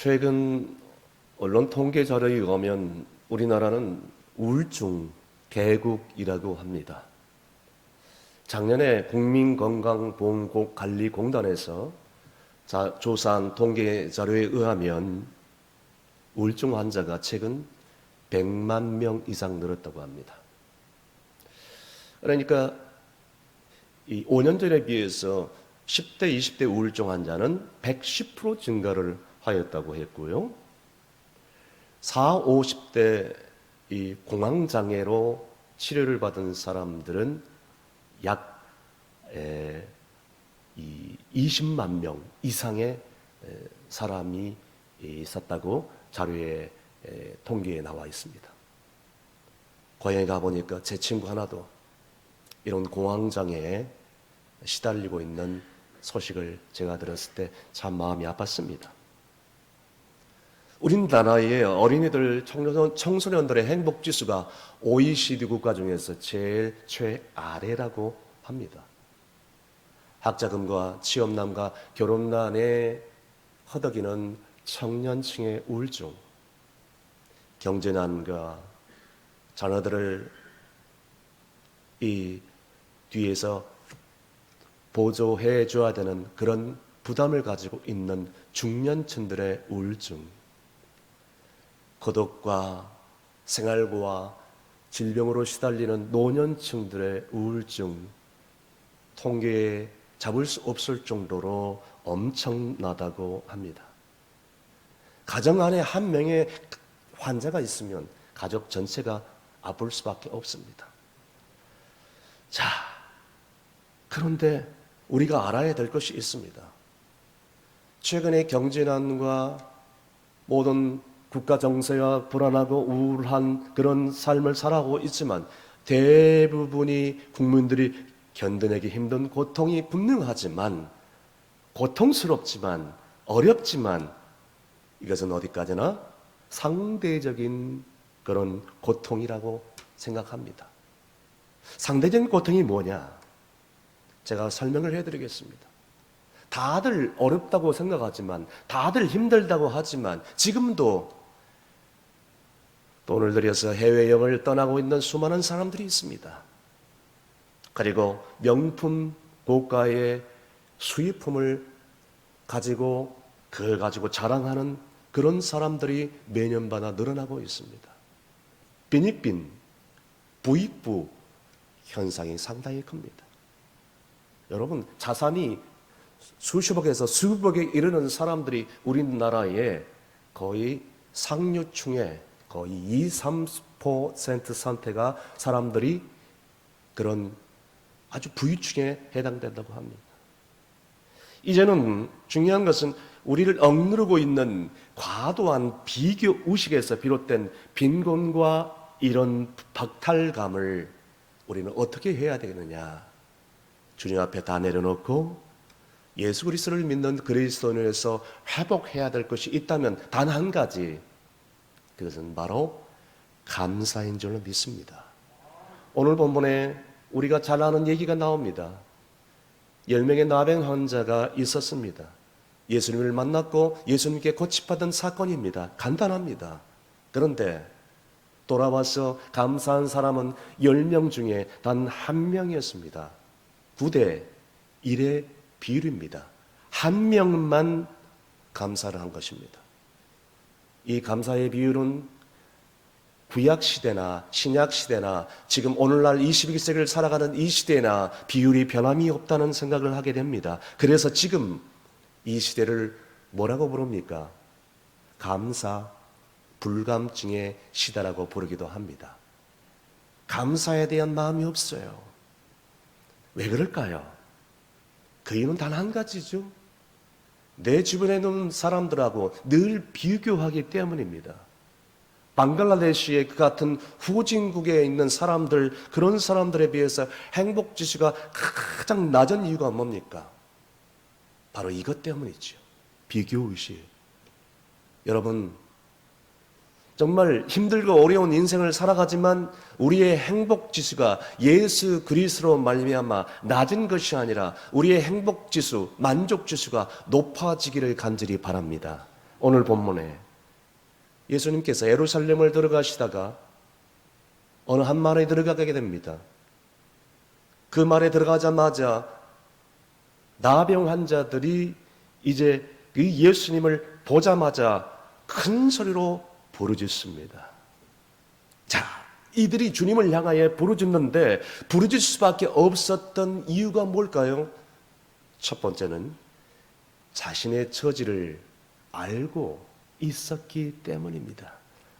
최근 언론 통계 자료에 의하면 우리나라는 우울증 계국이라고 합니다. 작년에 국민건강보험관리공단에서 조사한 통계 자료에 의하면 우울증 환자가 최근 100만 명 이상 늘었다고 합니다. 그러니까 이 5년 전에 비해서 10대, 20대 우울증 환자는 110% 증가를 하였다고 했고요. 40, 50대 이 공황장애로 치료를 받은 사람들은 약 20만 명 이상의 사람이 있었다고 자료에 통계에 나와 있습니다. 고향에 가보니까 제 친구 하나도 이런 공황장애에 시달리고 있는 소식을 제가 들었을 때 참 마음이 아팠습니다. 우리나라의 어린이들, 청소년들의 행복지수가 OECD 국가 중에서 제일 최아래라고 합니다. 학자금과 취업난과 결혼난에 허덕이는 청년층의 우울증, 경제난과 자녀들을 이 뒤에서 보조해 줘야 되는 그런 부담을 가지고 있는 중년층들의 우울증, 고독과 생활고와 질병으로 시달리는 노년층들의 우울증, 통계에 잡을 수 없을 정도로 엄청나다고 합니다. 가정 안에 한 명의 환자가 있으면 가족 전체가 아플 수밖에 없습니다. 자, 그런데 우리가 알아야 될 것이 있습니다. 최근에 경제난과 모든 국가 정세와 불안하고 우울한 그런 삶을 살아가고 있지만 대부분이 국민들이 견뎌내기 힘든 고통이 분명하지만, 고통스럽지만, 어렵지만 이것은 어디까지나 상대적인 그런 고통이라고 생각합니다. 상대적인 고통이 뭐냐? 제가 설명을 해드리겠습니다. 다들 어렵다고 생각하지만, 다들 힘들다고 하지만 지금도 돈을 들여서 해외여행을 떠나고 있는 수많은 사람들이 있습니다. 그리고 명품 고가의 수입품을 가지고 그걸 가지고 자랑하는 그런 사람들이 매년마다 늘어나고 있습니다. 빈익빈, 부익부 현상이 상당히 큽니다. 여러분, 자산이 수십억에서 수백에 이르는 사람들이 우리나라에 거의 상류층의 거의 20~30% 상태가 사람들이 그런 아주 부유층에 해당된다고 합니다. 이제는 중요한 것은 우리를 억누르고 있는 과도한 비교 의식에서 비롯된 빈곤과 이런 박탈감을 우리는 어떻게 해야 되겠느냐? 주님 앞에 다 내려놓고 예수 그리스도를 믿는 그리스도인에서 회복해야 될 것이 있다면 단 한 가지, 그것은 바로 감사인 줄로 믿습니다. 오늘 본문에 우리가 잘 아는 얘기가 나옵니다. 10명의 나병 환자가 있었습니다. 예수님을 만났고 예수님께 고침받은 사건입니다. 간단합니다. 그런데 돌아와서 감사한 사람은 10명 중에 단 1명이었습니다. 9대 1의 비율입니다. 1명만 감사를 한 것입니다. 이 감사의 비율은 구약시대나 신약시대나 지금 오늘날 21세기를 살아가는 이 시대나 비율이 변함이 없다는 생각을 하게 됩니다. 그래서 지금 이 시대를 뭐라고 부릅니까? 감사 불감증의 시대라고 부르기도 합니다. 감사에 대한 마음이 없어요. 왜 그럴까요? 그 이유는 단 한 가지죠. 내 주변에 있는 사람들하고 늘 비교하기 때문입니다. 방글라데시의 그 같은 후진국에 있는 사람들, 그런 사람들에 비해서 행복지수가 가장 낮은 이유가 뭡니까? 바로 이것 때문이죠. 비교의식. 여러분, 정말 힘들고 어려운 인생을 살아가지만 우리의 행복지수가 예수 그리스도로 말미암아 낮은 것이 아니라 우리의 행복지수, 만족지수가 높아지기를 간절히 바랍니다. 오늘 본문에 예수님께서 예루살렘을 들어가시다가 어느 한 마을에 들어가게 됩니다. 그 마을에 들어가자마자 나병 환자들이 이제 그 예수님을 보자마자 큰 소리로 부르짖습니다. 자, 이들이 주님을 향하여 부르짖는데 부르짖을 수밖에 없었던 이유가 뭘까요? 첫 번째는 자신의 처지를 알고 있었기 때문입니다.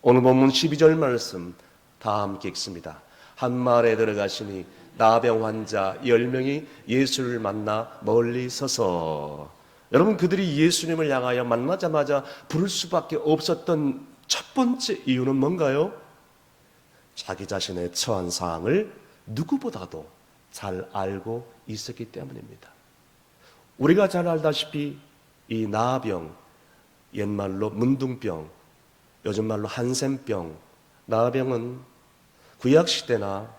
오늘 본문 12절 말씀 다 함께 읽습니다. 한 마을에 들어가시니 나병 환자 10명이 예수를 만나 멀리 서서, 여러분, 그들이 예수님을 향하여 만나자마자 부를 수밖에 없었던 첫 번째 이유는 뭔가요? 자기 자신의 처한 상황을 누구보다도 잘 알고 있었기 때문입니다. 우리가 잘 알다시피 이 나병, 옛말로 문둥병, 요즘 말로 한센병, 나병은 구약시대나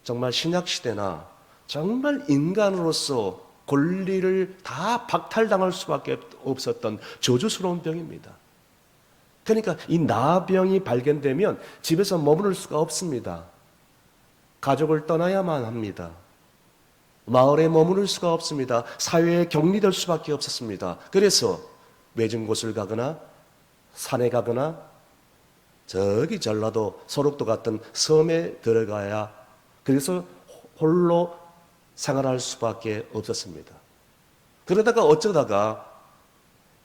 정말 신약시대나 정말 인간으로서 권리를 다 박탈당할 수밖에 없었던 저주스러운 병입니다. 그러니까 이 나병이 발견되면 집에서 머무를 수가 없습니다. 가족을 떠나야만 합니다. 마을에 머무를 수가 없습니다. 사회에 격리될 수밖에 없었습니다. 그래서 외진 곳을 가거나 산에 가거나 저기 전라도 소록도 같은 섬에 들어가야, 그래서 홀로 생활할 수밖에 없었습니다. 그러다가 어쩌다가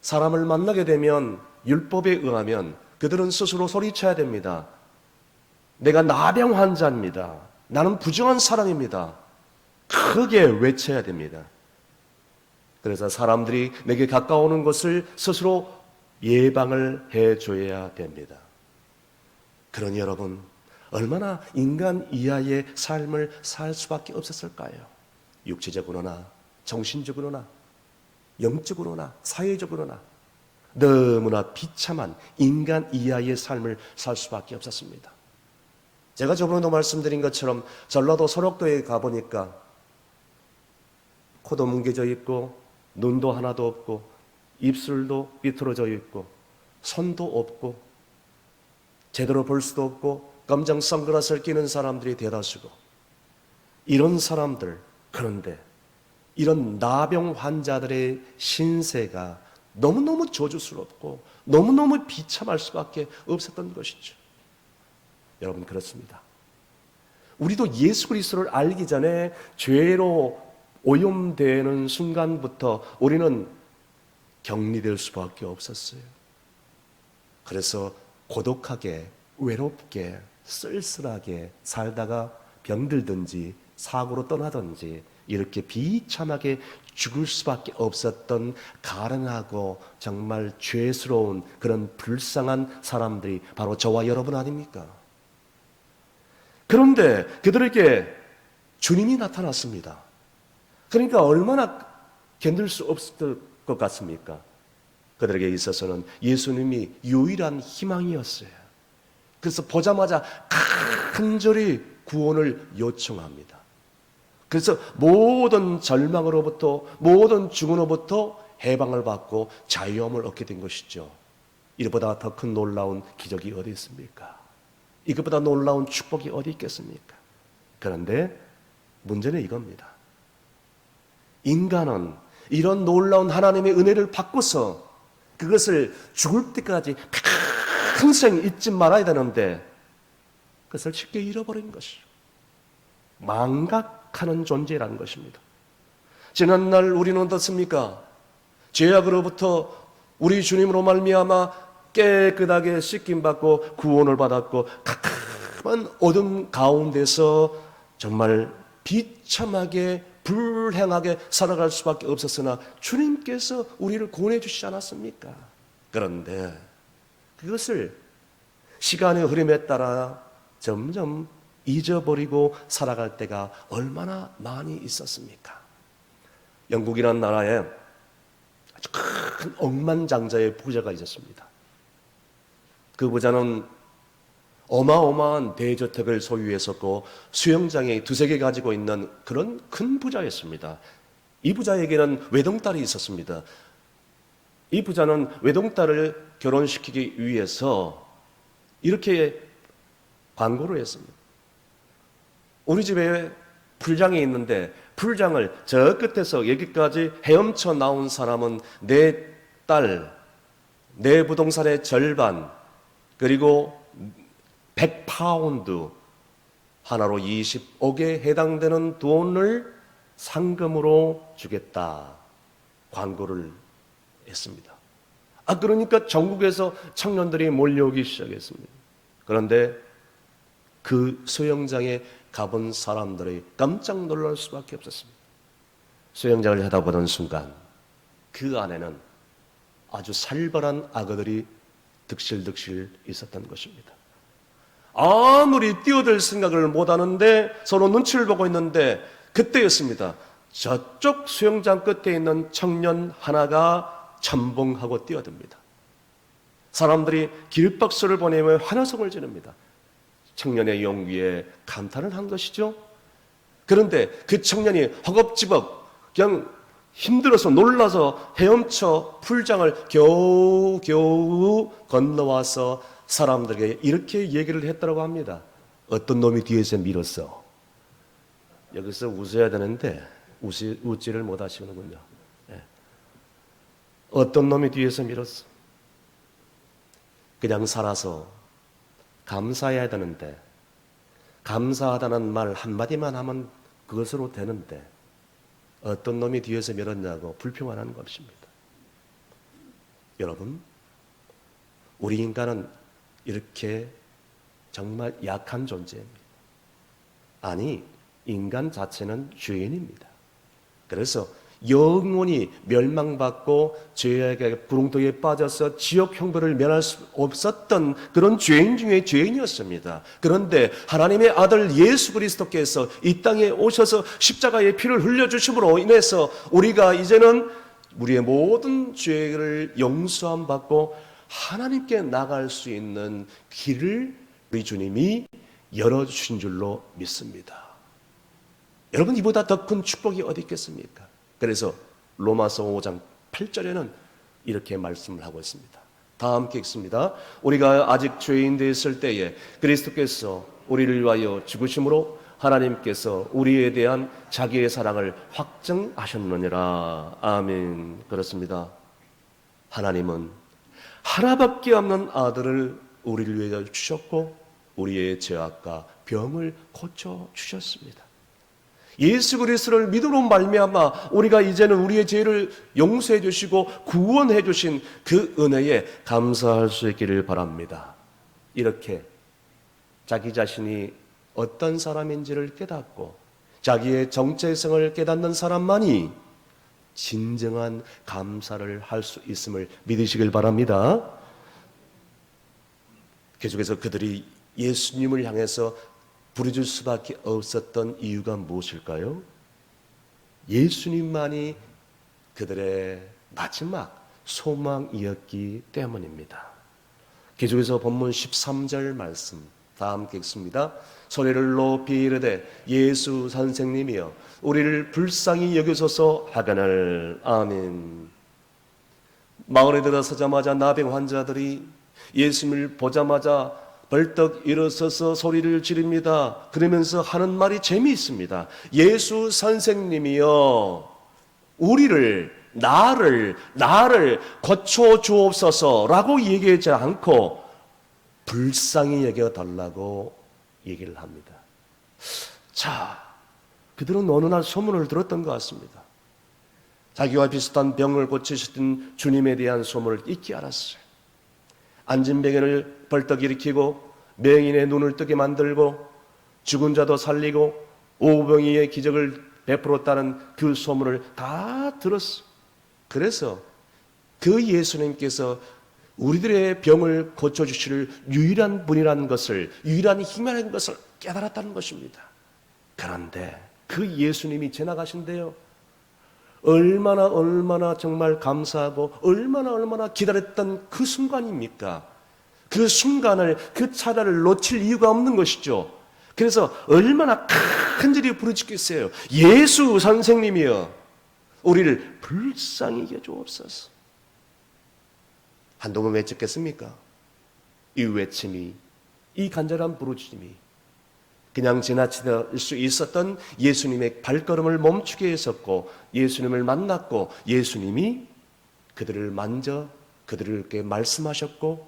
사람을 만나게 되면 율법에 의하면 그들은 스스로 소리쳐야 됩니다. 내가 나병 환자입니다. 나는 부정한 사람입니다. 크게 외쳐야 됩니다. 그래서 사람들이 내게 가까워오는 것을 스스로 예방을 해줘야 됩니다. 그러니 여러분, 얼마나 인간 이하의 삶을 살 수밖에 없었을까요? 육체적으로나 정신적으로나 영적으로나 사회적으로나 너무나 비참한 인간 이하의 삶을 살 수밖에 없었습니다. 제가 저번에도 말씀드린 것처럼 전라도 소록도에 가보니까 코도 뭉개져 있고 눈도 하나도 없고 입술도 삐뚤어져 있고 손도 없고 제대로 볼 수도 없고 검정 선글라스를 끼는 사람들이 대다수고, 이런 사람들, 그런데 이런 나병 환자들의 신세가 너무너무 저주스럽고 너무너무 비참할 수밖에 없었던 것이죠. 여러분, 그렇습니다. 우리도 예수 그리스도를 알기 전에 죄로 오염되는 순간부터 우리는 격리될 수밖에 없었어요. 그래서 고독하게, 외롭게, 쓸쓸하게 살다가 병들든지 사고로 떠나든지 이렇게 비참하게 죽을 수밖에 없었던 가련하고 정말 죄스러운 그런 불쌍한 사람들이 바로 저와 여러분 아닙니까? 그런데 그들에게 주님이 나타났습니다. 그러니까 얼마나 견딜 수 없을 것 같습니까? 그들에게 있어서는 예수님이 유일한 희망이었어요. 그래서 보자마자 간절히 구원을 요청합니다. 그래서 모든 절망으로부터, 모든 죽음으로부터 해방을 받고 자유함을 얻게 된 것이죠. 이보다 더 큰 놀라운 기적이 어디 있습니까? 이것보다 놀라운 축복이 어디 있겠습니까? 그런데 문제는 이겁니다. 인간은 이런 놀라운 하나님의 은혜를 받고서 그것을 죽을 때까지 평생 잊지 말아야 되는데 그것을 쉽게 잃어버린 것이죠. 망각하는 존재라는 것입니다. 지난날 우리는 어떻습니까? 죄악으로부터 우리 주님으로 말미암아 깨끗하게 씻김받고 구원을 받았고 캄캄한 어둠 가운데서 정말 비참하게 불행하게 살아갈 수밖에 없었으나 주님께서 우리를 구원해 주시지 않았습니까? 그런데 그것을 시간의 흐름에 따라 점점 잊어버리고 살아갈 때가 얼마나 많이 있었습니까? 영국이라는 나라에 아주 큰 억만장자의 부자가 있었습니다. 그 부자는 어마어마한 대저택을 소유했었고 수영장이 2-3개 가지고 있는 그런 큰 부자였습니다. 이 부자에게는 외동딸이 있었습니다. 이 부자는 외동딸을 결혼시키기 위해서 이렇게 광고를 했습니다. 우리 집에 풀장이 있는데 풀장을 저 끝에서 여기까지 헤엄쳐 나온 사람은 내 딸, 내 부동산의 절반, 그리고 100파운드, 하나로 20억에 해당되는 돈을 상금으로 주겠다 광고를 했습니다. 그러니까 전국에서 청년들이 몰려오기 시작했습니다. 그런데 그 수영장에 가본 사람들이 깜짝 놀랄 수밖에 없었습니다. 수영장을 쳐다보던 순간 그 안에는 아주 살벌한 악어들이 득실득실 있었던 것입니다. 아무리 뛰어들 생각을 못하는데 서로 눈치를 보고 있는데 그때였습니다. 저쪽 수영장 끝에 있는 청년 하나가 첨벙하고 뛰어듭니다. 사람들이 길박수를 보내며 환호성을 지릅니다. 청년의 용기에 감탄을 한 것이죠. 그런데 그 청년이 허겁지겁 그냥 힘들어서 놀라서 헤엄쳐 풀장을 겨우겨우 건너와서 사람들에게 이렇게 얘기를 했다고 합니다. 어떤 놈이 뒤에서 밀었어. 여기서 웃어야 되는데 웃지를 못하시는군요. 어떤 놈이 뒤에서 밀었어. 그냥 살아서 감사해야 되는데 감사하다는 말 한마디만 하면 그것으로 되는데 어떤 놈이 뒤에서 밀었냐고 불평하는 것입니다. 여러분, 우리 인간은 이렇게 정말 약한 존재입니다. 아니, 인간 자체는 죄인입니다. 그래서 영원히 멸망받고 죄악의 구렁텅이에 빠져서 지옥 형벌을 면할 수 없었던 그런 죄인 중에 죄인이었습니다. 그런데 하나님의 아들 예수 그리스도께서 이 땅에 오셔서 십자가의 피를 흘려주심으로 인해서 우리가 이제는 우리의 모든 죄를 용서함 받고 하나님께 나갈 수 있는 길을 우리 주님이 열어주신 줄로 믿습니다. 여러분, 이보다 더 큰 축복이 어디 있겠습니까? 그래서 로마서 5장 8절에는 이렇게 말씀을 하고 있습니다. 다 함께 읽습니다. 우리가 아직 죄인 되었을 때에 그리스도께서 우리를 위하여 죽으심으로 하나님께서 우리에 대한 자기의 사랑을 확증하셨느니라. 아멘. 그렇습니다. 하나님은 하나밖에 없는 아들을 우리를 위하여 주셨고 우리의 죄악과 병을 고쳐 주셨습니다. 예수 그리스도를 믿음으로 말미암아 우리가 이제는 우리의 죄를 용서해 주시고 구원해 주신 그 은혜에 감사할 수 있기를 바랍니다. 이렇게 자기 자신이 어떤 사람인지를 깨닫고 자기의 정체성을 깨닫는 사람만이 진정한 감사를 할 수 있음을 믿으시길 바랍니다. 계속해서 그들이 예수님을 향해서 부르줄 수밖에 없었던 이유가 무엇일까요? 예수님만이 그들의 마지막 소망이었기 때문입니다. 계속해서 본문 13절 말씀 다 함께 읽습니다. 소리를 높이 이르되 예수 선생님이여 우리를 불쌍히 여기소서 하거늘. 아멘. 마을에 들어서자마자 나병 환자들이 예수님을 보자마자 벌떡 일어서서 소리를 지릅니다. 그러면서 하는 말이 재미있습니다. 예수 선생님이여 나를 고쳐 주옵소서라고 얘기하지 않고 불쌍히 여겨달라고 얘기를 합니다. 자, 그들은 어느 날 소문을 들었던 것 같습니다. 자기와 비슷한 병을 고치셨던 주님에 대한 소문을 익히 알았어요. 앉은 병인을 벌떡 일으키고 맹인의 눈을 뜨게 만들고 죽은 자도 살리고 오병이의 기적을 베풀었다는 그 소문을 다 들었어요. 그래서 그 예수님께서 우리들의 병을 고쳐주실 유일한 분이라는 것을, 유일한 힘이라는 것을 깨달았다는 것입니다. 그런데 그 예수님이 지나가신대요. 얼마나 정말 감사하고 얼마나 기다렸던 그 순간입니까? 그 순간을, 그 차례를 놓칠 이유가 없는 것이죠. 그래서 얼마나 간절히 부르짖겠어요. 예수 선생님이여 우리를 불쌍히 여주옵소서. 한두 번 외쳤겠습니까? 이 외침이, 이 간절한 부르짖음이 그냥 지나칠 수 있었던 예수님의 발걸음을 멈추게 했었고, 예수님을 만났고 예수님이 그들을 만져 그들에게 말씀하셨고,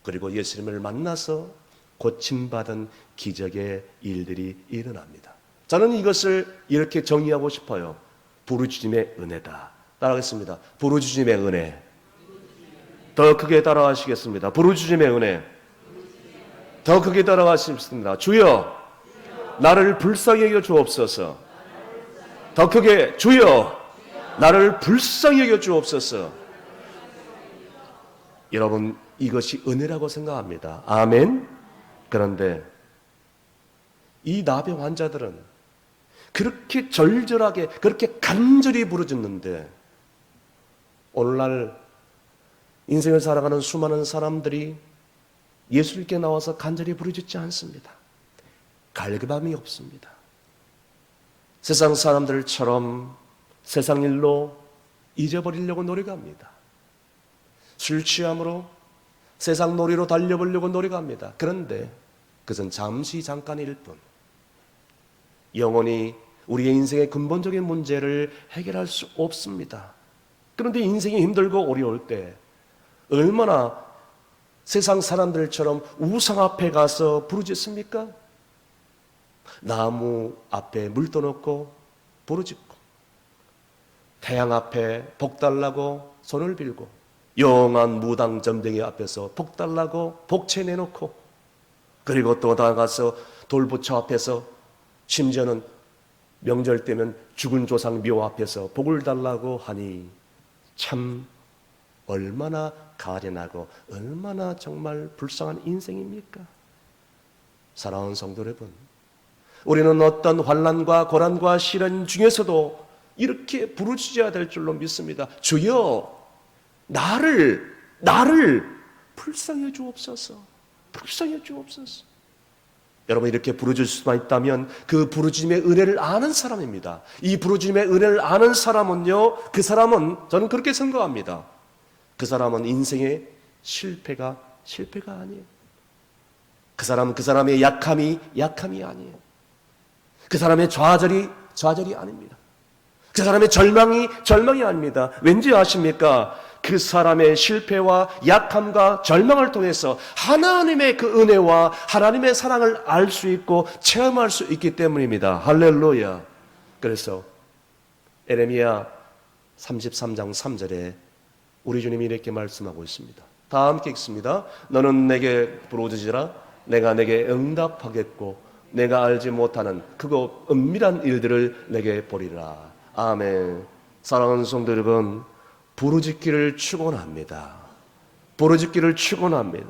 그리고 예수님을 만나서 고침받은 기적의 일들이 일어납니다. 저는 이것을 이렇게 정의하고 싶어요. 부르짖음의 은혜다. 따라하겠습니다. 부르짖음의 은혜. 더 크게 따라하시겠습니다. 부르짖음의 은혜. 더 크게 따라가십니다. 주여, 나를 불쌍히 여겨 주옵소서. 더 크게, 주여, 나를 불쌍히 여겨 주옵소서. 여러분, 이것이 은혜라고 생각합니다. 아멘. 그런데 이 나병 환자들은 그렇게 절절하게, 그렇게 간절히 부르짖는데, 오늘날 인생을 살아가는 수많은 사람들이 예수님께 나와서 간절히 부르짖지 않습니다. 갈급함이 없습니다. 세상 사람들처럼 세상 일로 잊어버리려고 노력합니다. 술 취함으로 세상 놀이로 달려보려고 노력합니다. 그런데 그것은 잠시 잠깐일 뿐, 영원히 우리의 인생의 근본적인 문제를 해결할 수 없습니다. 그런데 인생이 힘들고 어려울 때 얼마나 세상 사람들처럼 우상 앞에 가서 부르짖습니까? 나무 앞에 물 떠놓고 부르짖고, 태양 앞에 복 달라고 손을 빌고, 영한 무당 점쟁이 앞에서 복 달라고 복채 내놓고, 그리고 또 나가서 돌부처 앞에서, 심지어는 명절 때면 죽은 조상 묘 앞에서 복을 달라고 하니, 참 얼마나 가련하고 얼마나 정말 불쌍한 인생입니까? 사랑하는 성도 여러분, 우리는 어떤 환난과 고난과 시련 중에서도 이렇게 부르짖어야 될 줄로 믿습니다. 주여, 나를 불쌍히 주옵소서. 불쌍히 주옵소서. 여러분, 이렇게 부르짖을 수만 있다면 그 부르짖음의 은혜를 아는 사람입니다. 이 부르짖음의 은혜를 아는 사람은요, 그 사람은, 저는 그렇게 생각합니다, 그 사람은 인생의 실패가 아니에요. 그 사람의 약함이 아니에요. 그 사람의 좌절이 아닙니다. 그 사람의 절망이 아닙니다. 왠지 아십니까? 그 사람의 실패와 약함과 절망을 통해서 하나님의 그 은혜와 하나님의 사랑을 알 수 있고 체험할 수 있기 때문입니다. 할렐루야. 그래서 에레미야 33장 3절에 우리 주님이 이렇게 말씀하고 있습니다. 다 함께 읽습니다. 너는 내게 부르짖으라. 내가 내게 응답하겠고 내가 알지 못하는 크고 은밀한 일들을 내게 보리라. 아멘. 사랑하는 성도 여러분, 부르짖기를 축원합니다. 부르짖기를 축원합니다.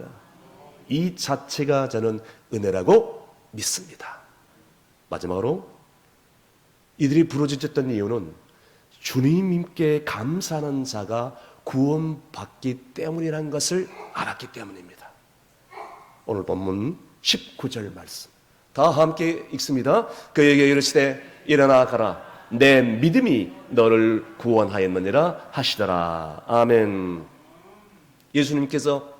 이 자체가 저는 은혜라고 믿습니다. 마지막으로 이들이 부르짖었던 이유는 주님께 감사하는 자가 구원받기 때문이라는 것을 알았기 때문입니다. 오늘 본문 19절 말씀 다 함께 읽습니다. 그에게 이르시되 일어나 가라. 내 믿음이 너를 구원하였느니라 하시더라. 아멘. 예수님께서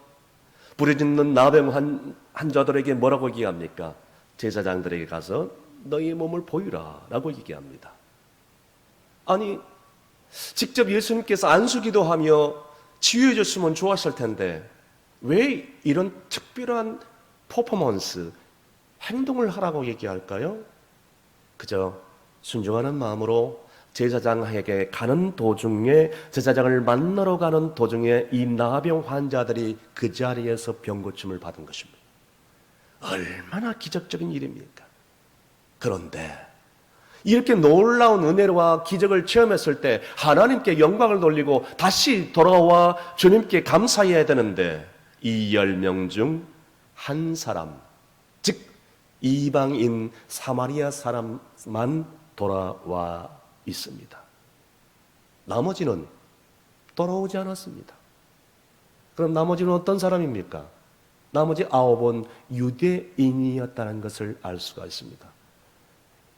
부르짖는 나병 환자들에게 뭐라고 얘기합니까? 제사장들에게 가서 너희 몸을 보이라 라고 얘기합니다. 아니, 직접 예수님께서 안수기도하며 치유해 줬으면 좋았을 텐데 왜 이런 특별한 퍼포먼스, 행동을 하라고 얘기할까요? 그저 순종하는 마음으로 제사장에게 가는 도중에, 제사장을 만나러 가는 도중에 이 나병 환자들이 그 자리에서 병고침을 받은 것입니다. 얼마나 기적적인 일입니까? 그런데 이렇게 놀라운 은혜와 기적을 체험했을 때 하나님께 영광을 돌리고 다시 돌아와 주님께 감사해야 되는데 이 10명 중 한 사람, 즉 이방인 사마리아 사람만 돌아와 있습니다. 나머지는 돌아오지 않았습니다. 그럼 나머지는 어떤 사람입니까? 나머지 9은 유대인이었다는 것을 알 수가 있습니다.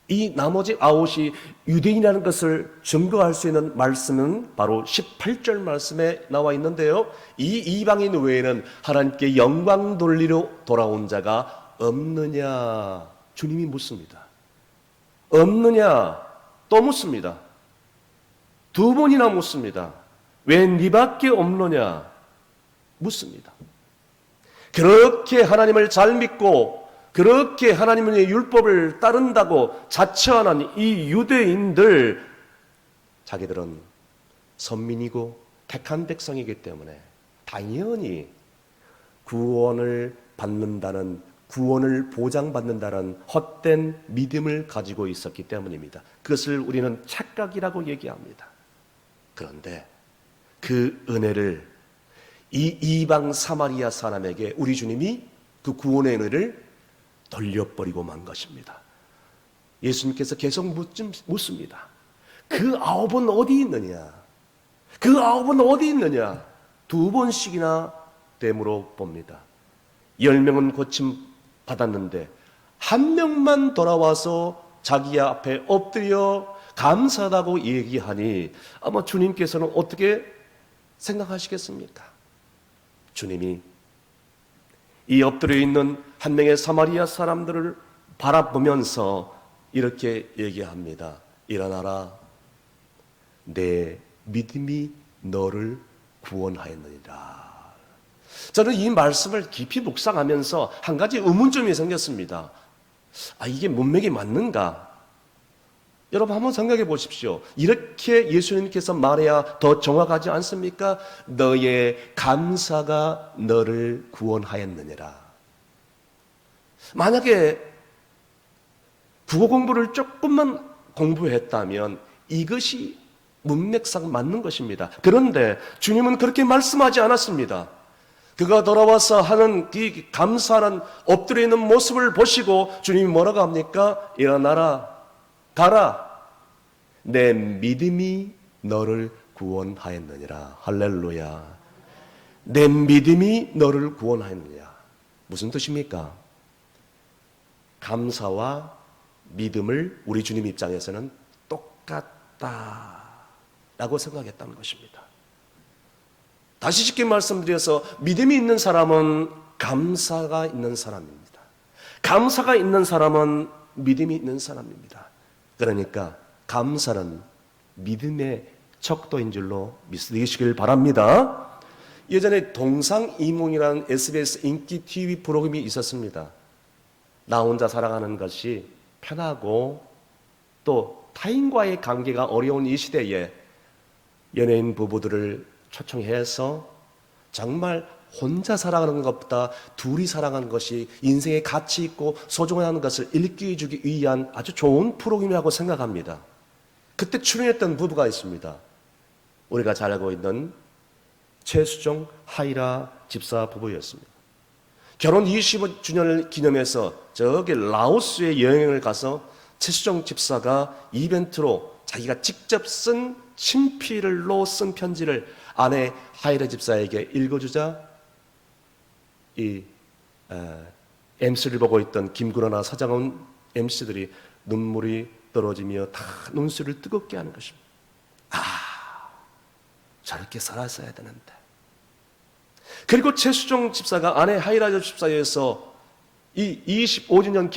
이 나머지 아홉이 유대인이라는 것을 증거할 수 있는 말씀은 바로 18절 말씀에 나와 있는데요. 이 이방인 외에는 하나님께 영광 돌리러 돌아온 자가 없느냐? 주님이 묻습니다. 없느냐? 또 묻습니다. 두 번이나 묻습니다. 왜 네밖에 없느냐? 묻습니다. 그렇게 하나님을 잘 믿고 그렇게 하나님의 율법을 따른다고 자처하는 이 유대인들, 자기들은 선민이고 택한 백성이기 때문에 당연히 구원을 받는다는, 구원을 보장받는다는 헛된 믿음을 가지고 있었기 때문입니다. 그것을 우리는 착각이라고 얘기합니다. 그런데 그 은혜를 이 이방 사마리아 사람에게 우리 주님이 그 구원의 은혜를 돌려버리고 만 것입니다. 예수님께서 계속 묻습니다. 그 아홉은 어디 있느냐? 그 아홉은 어디 있느냐? 두 번씩이나 되물어 봅니다. 10명은 고침 받았는데 한 명만 돌아와서 자기 앞에 엎드려 감사하다고 얘기하니 아마 주님께서는 어떻게 생각하시겠습니까? 주님이 이 엎드려 있는 한 명의 사마리아 사람들을 바라보면서 이렇게 얘기합니다. 일어나라. 내 믿음이 너를 구원하였느니라. 저는 이 말씀을 깊이 묵상하면서 한 가지 의문점이 생겼습니다. 이게 문맥이 맞는가? 여러분 한번 생각해 보십시오. 이렇게 예수님께서 말해야 더 정확하지 않습니까? 너의 감사가 너를 구원하였느니라. 만약에 국어 공부를 조금만 공부했다면 이것이 문맥상 맞는 것입니다. 그런데 주님은 그렇게 말씀하지 않았습니다. 그가 돌아와서 하는 이 감사하는 엎드려 있는 모습을 보시고 주님이 뭐라고 합니까? 일어나라. 가라. 내 믿음이 너를 구원하였느니라. 할렐루야. 내 믿음이 너를 구원하였느니라. 무슨 뜻입니까? 감사와 믿음을 우리 주님 입장에서는 똑같다라고 생각했다는 것입니다. 다시 쉽게 말씀드려서 믿음이 있는 사람은 감사가 있는 사람입니다. 감사가 있는 사람은 믿음이 있는 사람입니다. 그러니까 감사는 믿음의 척도인 줄로 믿으시길 바랍니다. 예전에 동상이몽이라는 SBS 인기 TV 프로그램이 있었습니다. 나 혼자 살아가는 것이 편하고 또 타인과의 관계가 어려운 이 시대에 연예인 부부들을 초청해서 정말 혼자 살아가는 것보다 둘이 살아가는 것이 인생의 가치 있고 소중한 것을 일깨워주기 위한 아주 좋은 프로그램이라고 생각합니다. 그때 출연했던 부부가 있습니다. 우리가 잘 알고 있는 최수종, 하이라 집사 부부였습니다. 결혼 25주년을 기념해서 저기 라오스에 여행을 가서 최수종 집사가 이벤트로 자기가 직접 쓴 친필로 쓴 편지를 아내 하이라 집사에게 읽어주자 이 MC를 보고 있던 김구라나 서장훈 MC들이 눈물이 떨어지며 다 눈수를 뜨겁게 하는 것입니다. 저렇게 살았어야 되는데. 그리고 최수종 집사가 아내 하이라 집사에서 이 25주년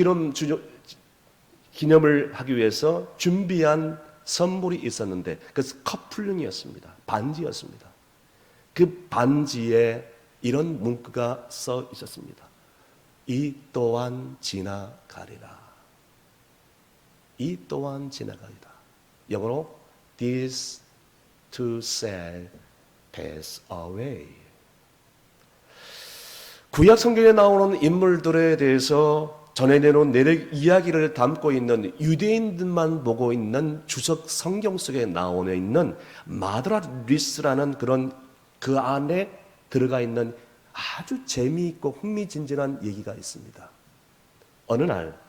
기념을 하기 위해서 준비한 선물이 있었는데 그것은 커플링이었습니다. 반지였습니다. 그 반지에 이런 문구가 써 있었습니다. 이 또한 지나가리라. 이 또한 지나가리라. 영어로 This too shall pass away. 구약 성경에 나오는 인물들에 대해서 전해내놓은 내력 이야기를 담고 있는 유대인들만 보고 있는 주석 성경 속에 나오어 있는 마드라리스라는 그런 그 안에 들어가 있는 아주 재미있고 흥미진진한 얘기가 있습니다. 어느 날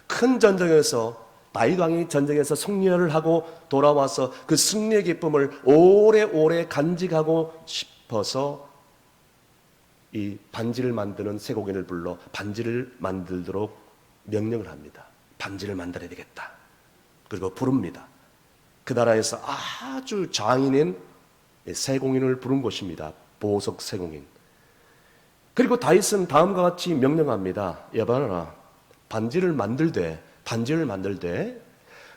큰 전쟁에서 다윗 왕이 전쟁에서 승리를 하고 돌아와서 그 승리의 기쁨을 오래오래 간직하고 싶어서 이 반지를 만드는 쇠고기를 불러 반지를 만들도록 명령을 합니다. 반지를 만들어야 되겠다. 그리고 부릅니다. 그 나라에서 아주 장인인 세공인을 부른 것입니다. 보석 세공인. 그리고 다윗은 다음과 같이 명령합니다. 여봐라, 반지를 만들되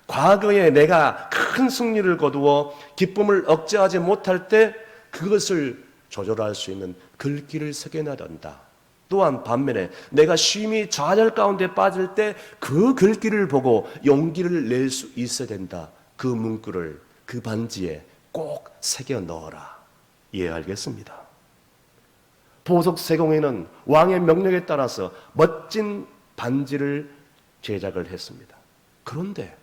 과거에 내가 큰 승리를 거두어 기쁨을 억제하지 못할 때 그것을 조절할 수 있는 글귀를 새겨놔야 된다. 또한 반면에 내가 쉼이 좌절 가운데 빠질 때 그 글귀를 보고 용기를 낼 수 있어야 된다. 그 문구를 그 반지에 꼭 새겨 넣어라. 예, 알겠습니다. 보석 세공인은 왕의 명령에 따라서 멋진 반지를 제작을 했습니다. 그런데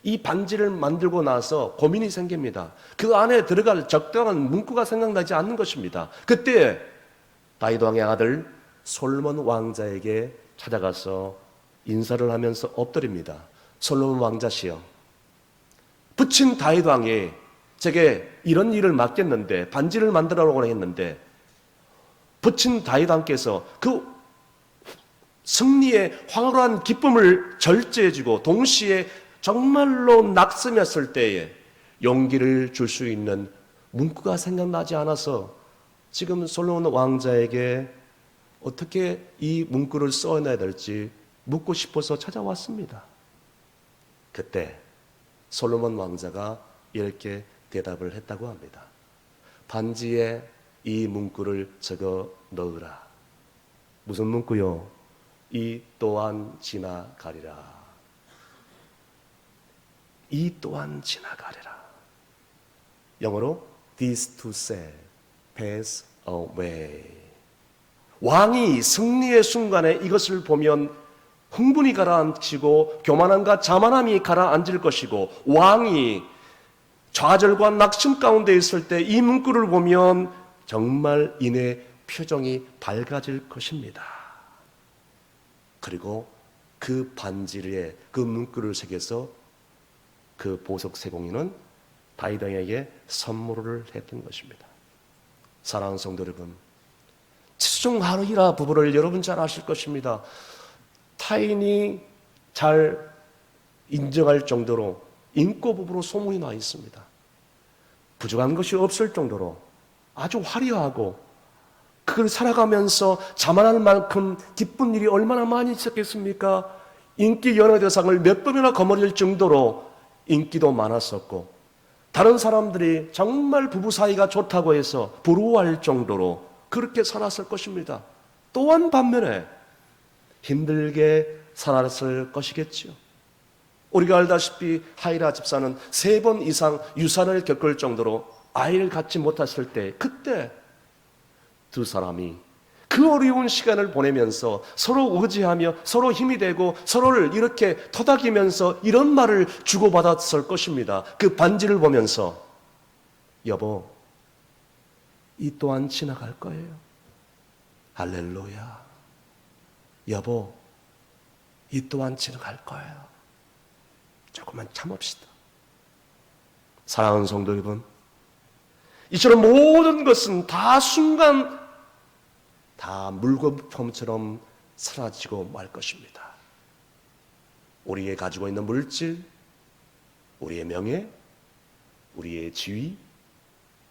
이 반지를 만들고 나서 고민이 생깁니다. 그 안에 들어갈 적당한 문구가 생각나지 않는 것입니다. 그때 다윗 왕의 아들 솔로몬 왕자에게 찾아가서 인사를 하면서 엎드립니다. 솔로몬 왕자시여, 부친 다윗 왕이 제게 이런 일을 맡겼는데, 반지를 만들어라고 했는데, 부친 다윗 왕께서 그 승리의 황홀한 기쁨을 절제해주고 동시에 정말로 낙심했을 때에 용기를 줄 수 있는 문구가 생각나지 않아서 지금 솔로몬 왕자에게 어떻게 이 문구를 써내야 될지 묻고 싶어서 찾아왔습니다. 그때 솔로몬 왕자가 이렇게 대답을 했다고 합니다. 반지에 이 문구를 적어 넣으라. 무슨 문구요? 이 또한 지나가리라. 이 또한 지나가리라. 영어로 this too shall pass away. 왕이 승리의 순간에 이것을 보면 흥분이 가라앉히고 교만함과 자만함이 가라앉을 것이고, 왕이 좌절과 낙심 가운데 있을 때 이 문구를 보면 정말 이내 표정이 밝아질 것입니다. 그리고 그 반지에 그 문구를 새겨서 그 보석 세공인은 다윗 왕에게 선물을 했던 것입니다. 사랑하는 성도 여러분, 최종 하루이라 부부를 여러분 잘 아실 것입니다. 타인이 잘 인정할 정도로 인고 부부로 소문이 나 있습니다. 부족한 것이 없을 정도로 아주 화려하고, 그걸 살아가면서 자만할 만큼 기쁜 일이 얼마나 많이 있었겠습니까? 인기 연예대상을 몇 번이나 거머쥘 정도로 인기도 많았었고, 다른 사람들이 정말 부부 사이가 좋다고 해서 부러워할 정도로 그렇게 살았을 것입니다. 또한 반면에 힘들게 살았을 것이겠지요. 우리가 알다시피 하이라 집사는 3번 이상 유산을 겪을 정도로 아이를 갖지 못했을 때, 그때 두 사람이 그 어려운 시간을 보내면서 서로 의지하며 서로 힘이 되고 서로를 이렇게 토닥이면서 이런 말을 주고받았을 것입니다. 그 반지를 보면서, 여보, 이 또한 지나갈 거예요. 할렐루야. 여보, 이 또한 지나갈 거예요. 조금만 참읍시다. 사랑하는 성도 여러분, 이처럼 모든 것은 다 순간 다 물거품처럼 사라지고 말 것입니다. 우리의 가지고 있는 물질, 우리의 명예, 우리의 지위,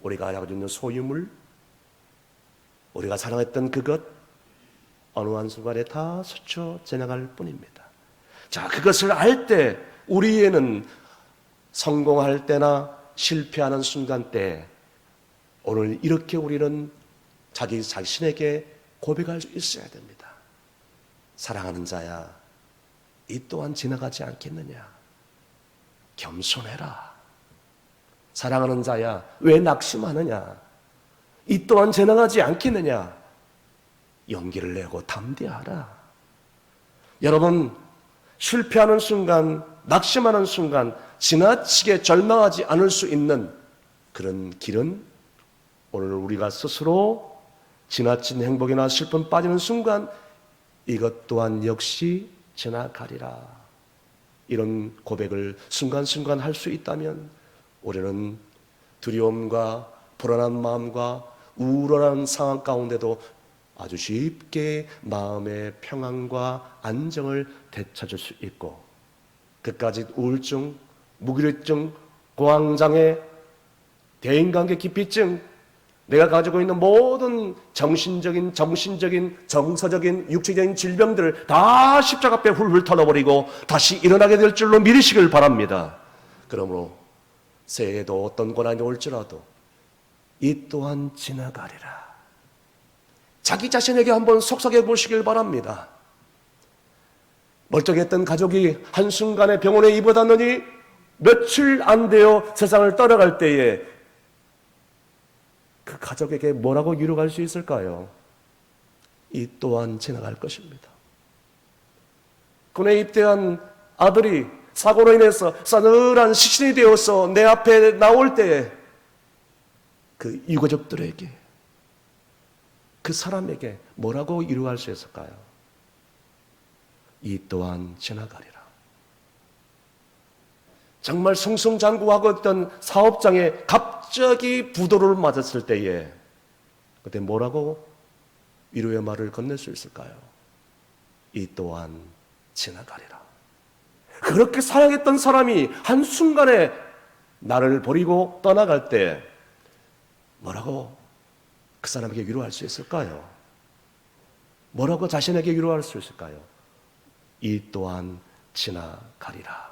우리가 가지고 있는 소유물, 우리가 사랑했던 그것, 어느 한순간에 다 스쳐 지나갈 뿐입니다. 자, 그것을 알 때 우리에는 성공할 때나 실패하는 순간 때, 오늘 이렇게 우리는 자기 자신에게 고백할 수 있어야 됩니다. 사랑하는 자야, 이 또한 지나가지 않겠느냐. 겸손해라. 사랑하는 자야, 왜 낙심하느냐. 이 또한 지나가지 않겠느냐. 용기를 내고 담대하라. 여러분, 실패하는 순간, 낙심하는 순간, 지나치게 절망하지 않을 수 있는 그런 길은 오늘 우리가 스스로 지나친 행복이나 슬픔 빠지는 순간 이것 또한 역시 지나가리라. 이런 고백을 순간순간 할 수 있다면 우리는 두려움과 불안한 마음과 우울한 상황 가운데도 아주 쉽게 마음의 평안과 안정을 되찾을 수 있고, 그까짓 우울증, 무기력증, 공황장애, 대인관계 기피증, 내가 가지고 있는 모든 정신적인, 정서적인, 육체적인 질병들을 다 십자가 앞에 훌훌 털어버리고 다시 일어나게 될 줄로 믿으시길 바랍니다. 그러므로 새해에도 어떤 고난이 올지라도 이 또한 지나가리라. 자기 자신에게 한번 속삭여 보시길 바랍니다. 멀쩡했던 가족이 한순간에 병원에 입원하느니 며칠 안 되어 세상을 떠나갈 때에 그 가족에게 뭐라고 위로할 수 있을까요? 이 또한 지나갈 것입니다. 군에 입대한 아들이 사고로 인해서 싸늘한 시신이 되어서 내 앞에 나올 때에 그 유가족들에게, 그 사람에게 뭐라고 위로할 수 있을까요? 이 또한 지나가리라. 정말 승승장구하고 있던 사업장에 갑자기 부도를 맞았을 때에 그때 뭐라고 위로의 말을 건넬 수 있을까요? 이 또한 지나가리라. 그렇게 사랑했던 사람이 한순간에 나를 버리고 떠나갈 때 뭐라고 그 사람에게 위로할 수 있을까요? 뭐라고 자신에게 위로할 수 있을까요? 이 또한 지나가리라.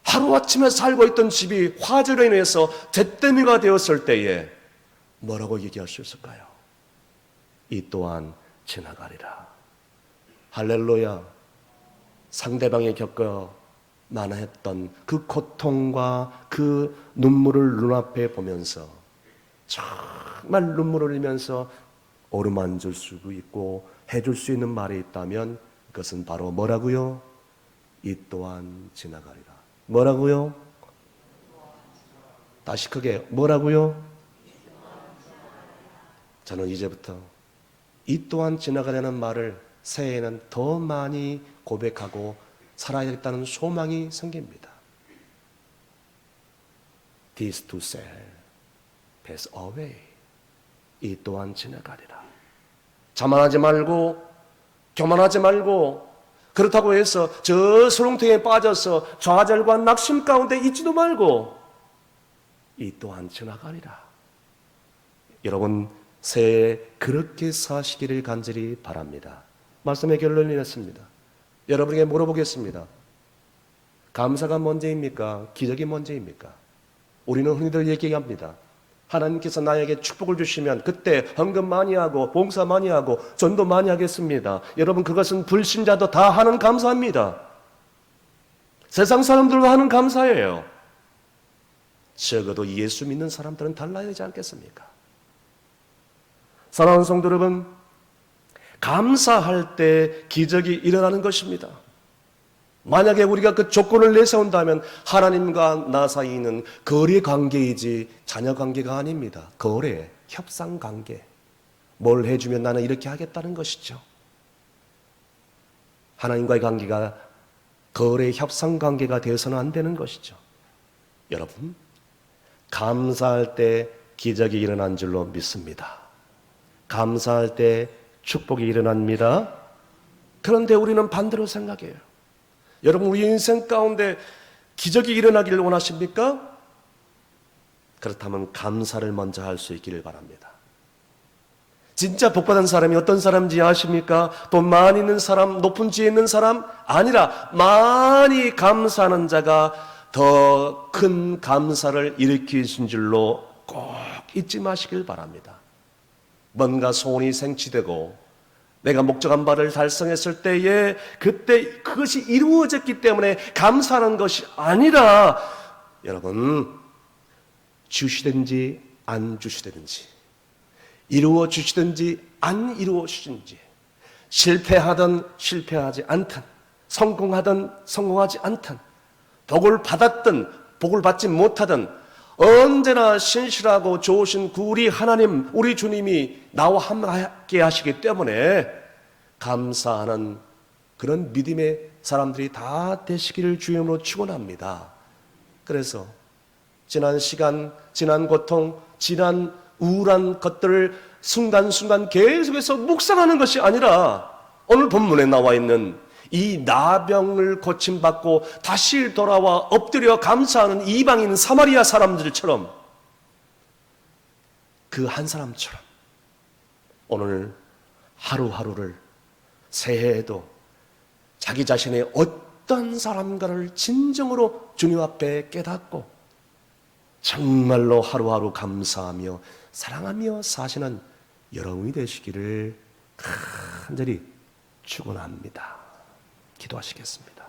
하루아침에 살고 있던 집이 화재로 인해서 잿더미가 되었을 때에 뭐라고 얘기할 수 있을까요? 이 또한 지나가리라. 할렐루야. 상대방이 겪어만 했던 그 고통과 그 눈물을 눈앞에 보면서 정말 눈물을 흘리면서 어루만질 수도 있고 해줄 수 있는 말이 있다면 그것은 바로 뭐라고요? 이 또한 지나가리라. 뭐라고요? 다시 크게 뭐라고요? 저는 이제부터 이 또한 지나가려는 말을 새해에는 더 많이 고백하고 살아야겠다는 소망이 생깁니다. This too shall pass away. 이 또한 지나가리라. 자만하지 말고, 교만하지 말고, 그렇다고 해서 저 수렁통에 빠져서 좌절과 낙심 가운데 있지도 말고 이 또한 지나가리라. 여러분 새해 그렇게 사시기를 간절히 바랍니다. 말씀의 결론이 났습니다. 여러분에게 물어보겠습니다. 감사가 먼저입니까? 기적이 먼저입니까? 우리는 흔히들 얘기합니다. 하나님께서 나에게 축복을 주시면 그때 헌금 많이 하고 봉사 많이 하고 전도 많이 하겠습니다. 여러분 그것은 불신자도 다 하는 감사합니다. 세상 사람들도 하는 감사예요. 적어도 예수 믿는 사람들은 달라야 되지 않겠습니까? 사랑하는 성도 여러분, 감사할 때 기적이 일어나는 것입니다. 만약에 우리가 그 조건을 내세운다면 하나님과 나 사이는 거래 관계이지 자녀 관계가 아닙니다. 거래, 협상 관계. 뭘 해주면 나는 이렇게 하겠다는 것이죠. 하나님과의 관계가 거래, 협상 관계가 되어서는 안 되는 것이죠. 여러분, 감사할 때 기적이 일어난 줄로 믿습니다. 감사할 때 축복이 일어납니다. 그런데 우리는 반대로 생각해요. 여러분 우리 인생 가운데 기적이 일어나기를 원하십니까? 그렇다면 감사를 먼저 할 수 있기를 바랍니다. 진짜 복받은 사람이 어떤 사람인지 아십니까? 돈 많이 있는 사람, 높은 지에 있는 사람? 아니라 많이 감사하는 자가 더 큰 감사를 일으키신 줄로 꼭 잊지 마시길 바랍니다. 뭔가 소원이 생취되고 내가 목적한 바를 달성했을 때에 그때 그것이 이루어졌기 때문에 감사하는 것이 아니라 여러분 주시든지 안 주시든지 이루어 주시든지 안 이루어 주시든지 실패하든 실패하지 않든 성공하든 성공하지 않든 복을 받았든 복을 받지 못하든 언제나 신실하고 좋으신 우리 하나님, 우리 주님이 나와 함께 하시기 때문에 감사하는 그런 믿음의 사람들이 다 되시기를 주님으로 축원합니다. 그래서 지난 시간, 지난 고통, 지난 우울한 것들을 순간순간 계속해서 묵상하는 것이 아니라 오늘 본문에 나와 있는 이 나병을 고침받고 다시 돌아와 엎드려 감사하는 이방인 사마리아 사람들처럼, 그 한 사람처럼 오늘 하루하루를, 새해에도 자기 자신의 어떤 사람가를 진정으로 주님 앞에 깨닫고 정말로 하루하루 감사하며 사랑하며 사시는 여러분이 되시기를 간절히 축원합니다. 기도하시겠습니다.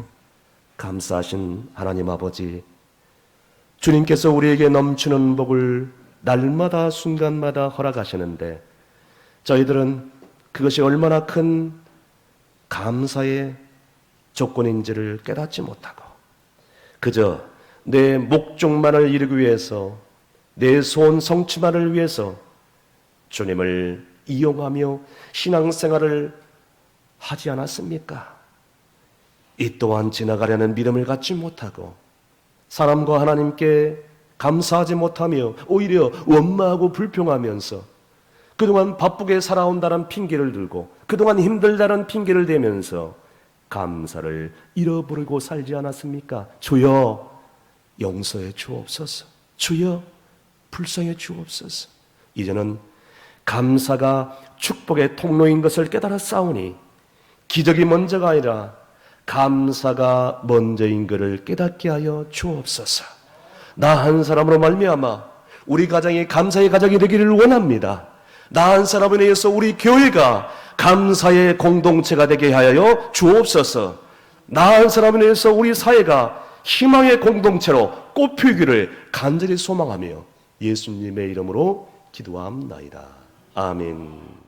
감사하신 하나님 아버지, 주님께서 우리에게 넘치는 복을 날마다 순간마다 허락하시는데 저희들은 그것이 얼마나 큰 감사의 조건인지를 깨닫지 못하고 그저 내 목적만을 이루기 위해서, 내 소원 성취만을 위해서 주님을 이용하며 신앙생활을 하지 않았습니까? 이 또한 지나가려는 믿음을 갖지 못하고 사람과 하나님께 감사하지 못하며 오히려 원망하고 불평하면서 그동안 바쁘게 살아온다는 핑계를 들고 그동안 힘들다는 핑계를 대면서 감사를 잃어버리고 살지 않았습니까? 주여 용서해 주옵소서. 주여 불쌍해 주옵소서. 이제는 감사가 축복의 통로인 것을 깨달았사오니 기적이 먼저가 아니라 감사가 먼저인 것을 깨닫게 하여 주옵소서. 나 한 사람으로 말미암아 우리 가정이 감사의 가정이 되기를 원합니다. 나 한 사람에 의해서 우리 교회가 감사의 공동체가 되게 하여 주옵소서. 나 한 사람에 의해서 우리 사회가 희망의 공동체로 꽃피기를 간절히 소망하며 예수님의 이름으로 기도합나이다. 아멘.